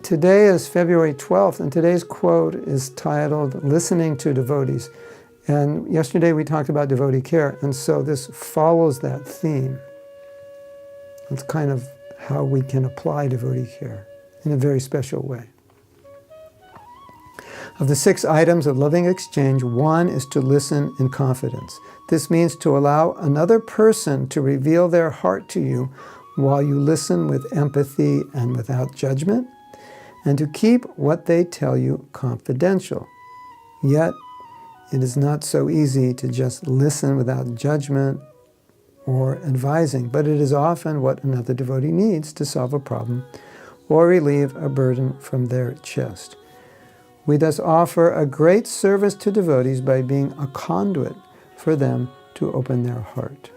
Today is February 12th, and today's quote is titled, Listening to Devotees. And yesterday we talked about devotee care, and so this follows that theme. It's kind of how we can apply devotee care in a very special way. Of the 6 items of loving exchange, 1 is to listen in confidence. This means to allow another person to reveal their heart to you while you listen with empathy and without judgment, and to keep what they tell you confidential. Yet, it is not so easy to just listen without judgment or advising, but it is often what another devotee needs to solve a problem or relieve a burden from their chest. We thus offer a great service to devotees by being a conduit for them to open their heart.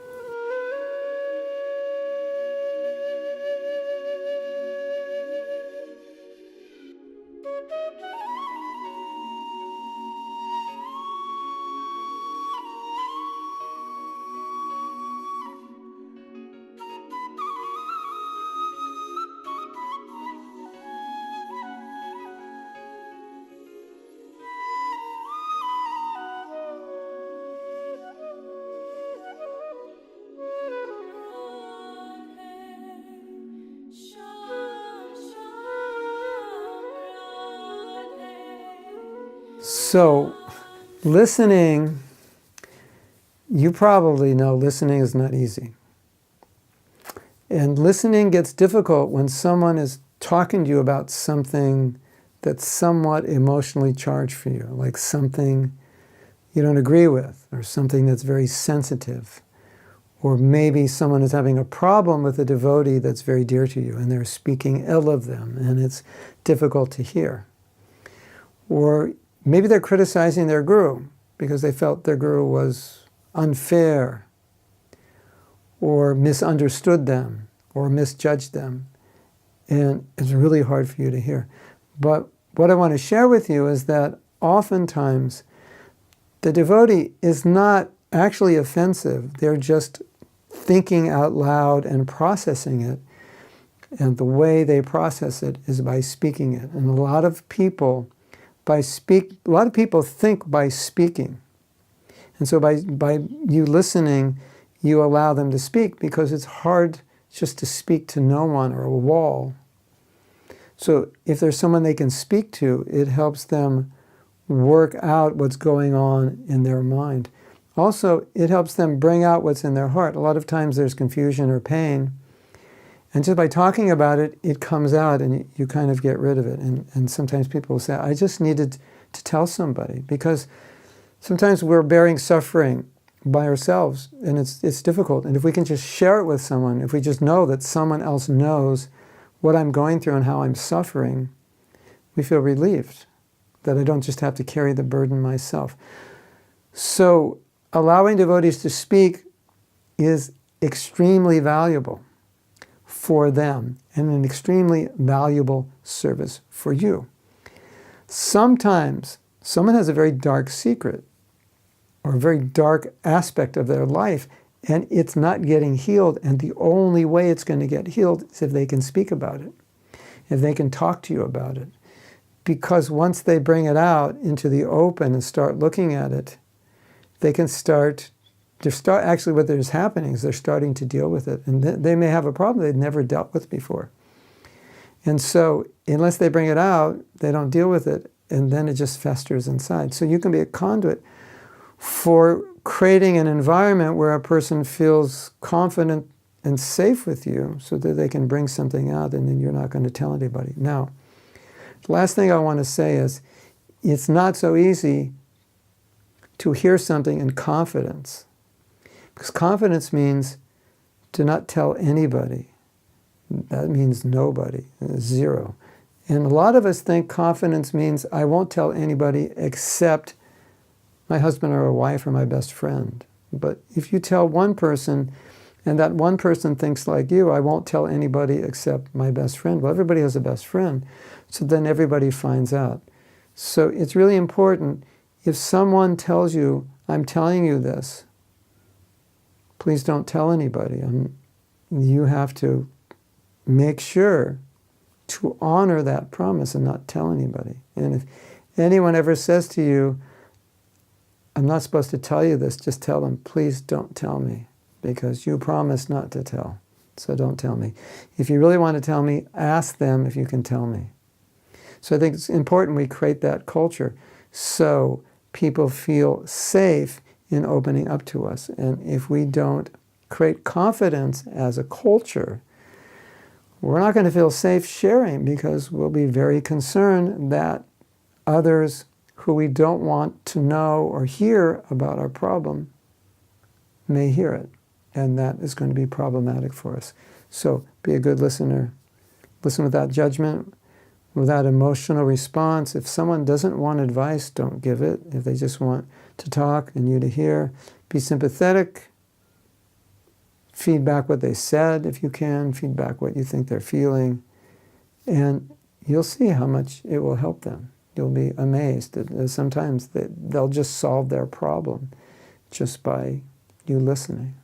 So, listening, you probably know listening is not easy. And listening gets difficult when someone is talking to you about something that's somewhat emotionally charged for you, like something you don't agree with, or something that's very sensitive. Or maybe someone is having a problem with a devotee that's very dear to you, and they're speaking ill of them, and it's difficult to hear. Or maybe they're criticizing their guru because they felt their guru was unfair or misunderstood them or misjudged them. And it's really hard for you to hear. But what I want to share with you is that oftentimes the devotee is not actually offensive. They're just thinking out loud and processing it. And the way they process it is by speaking it. And a lot of people think by speaking. And so by you listening, you allow them to speak because it's hard just to speak to no one or a wall. So if there's someone they can speak to, it helps them work out what's going on in their mind. Also, it helps them bring out what's in their heart. A lot of times there's confusion or pain. And just by talking about it, it comes out and you kind of get rid of it. And sometimes people will say, I just needed to tell somebody. Because sometimes we're bearing suffering by ourselves and it's difficult. And if we can just share it with someone, if we just know that someone else knows what I'm going through and how I'm suffering, we feel relieved that I don't just have to carry the burden myself. So allowing devotees to speak is extremely valuable for them and an extremely valuable service for you. Sometimes someone has a very dark secret or a very dark aspect of their life and it's not getting healed, and the only way it's going to get healed is if they can speak about it, if they can talk to you about it. Because once they bring it out into the open and start looking at it, they can actually what is happening is they're starting to deal with it. And they may have a problem they'd never dealt with before. And so unless they bring it out, they don't deal with it, and then it just festers inside. So you can be a conduit for creating an environment where a person feels confident and safe with you so that they can bring something out and then you're not going to tell anybody. Now, the last thing I want to say is it's not so easy to hear something in confidence. Because confidence means to not tell anybody. That means nobody, 0. And a lot of us think confidence means I won't tell anybody except my husband or a wife or my best friend. But if you tell one person and that one person thinks like you, I won't tell anybody except my best friend. Well, everybody has a best friend. So then everybody finds out. So it's really important if someone tells you, I'm telling you this, please don't tell anybody. You have to make sure to honor that promise and not tell anybody. And if anyone ever says to you, I'm not supposed to tell you this, just tell them, please don't tell me, because you promised not to tell. So don't tell me. If you really want to tell me, ask them if you can tell me. So I think it's important we create that culture so people feel safe in opening up to us. And if we don't create confidence as a culture, we're not going to feel safe sharing, because we'll be very concerned that others who we don't want to know or hear about our problem may hear it. And that is going to be problematic for us. So be a good listener. Listen without judgment, without emotional response. If someone doesn't want advice, don't give it. If they just want to talk and you to hear, be sympathetic. Feedback what they said if you can. Feedback what you think they're feeling. And you'll see how much it will help them. You'll be amazed that sometimes they'll just solve their problem just by you listening.